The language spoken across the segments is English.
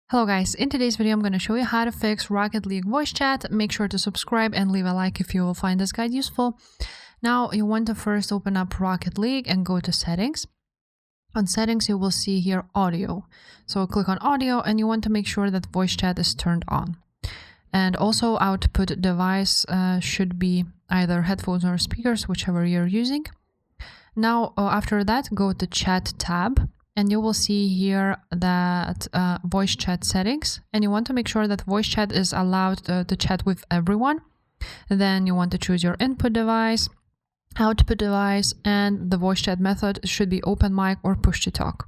Hello guys, in today's video I'm going to show you how to fix Rocket League voice chat. Make sure to subscribe and leave a like if you will find this guide useful. Now you want to first open up Rocket League and go to settings. On settings you will see here audio. So click on audio and you want to make sure that voice chat is turned on. And also output device should be either headphones or speakers, whichever you're using. Now after that go to chat tab. And you will see here that voice chat settings, and you want to make sure that voice chat is allowed to chat with everyone. Then you want to choose your input device, output device, and the voice chat method should be open mic or push to talk.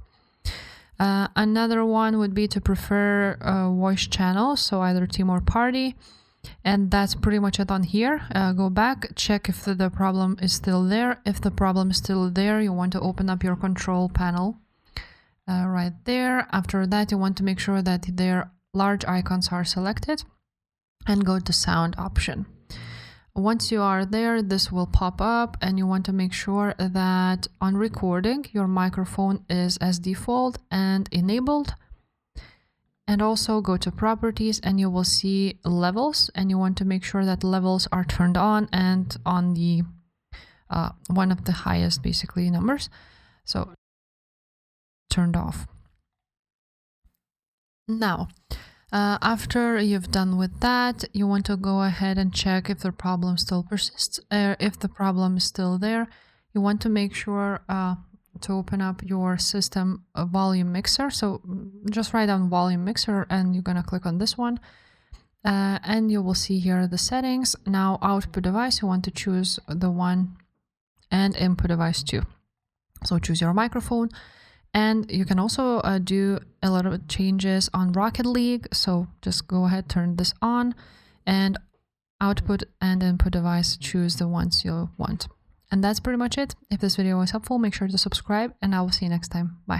Another one would be to prefer voice channels, so either team or party. And that's pretty much it on here. Go back, check if the problem is still there. If the problem is still there, you want to open up your control panel. Right there. After that, you want to make sure that their large icons are selected and go to sound option. Once you are there, this will pop up and you want to make sure that on recording, your microphone is as default and enabled. And also go to properties and you will see levels, and you want to make sure that levels are turned on and on the one of the highest basically numbers. So turned off. Now, after you've done with that, you want to go ahead and check if the problem still persists. If the problem is still there, you want to make sure to open up your system volume mixer. So just write down volume mixer and you're gonna click on this one. And you will see here the settings. Now output device, you want to choose the one, and input device too. So choose your microphone. And you can also do a lot of changes on Rocket League. So just go ahead, turn this on, and output and input device, choose the ones you want. And that's pretty much it. If this video was helpful, make sure to subscribe, and I will see you next time. Bye.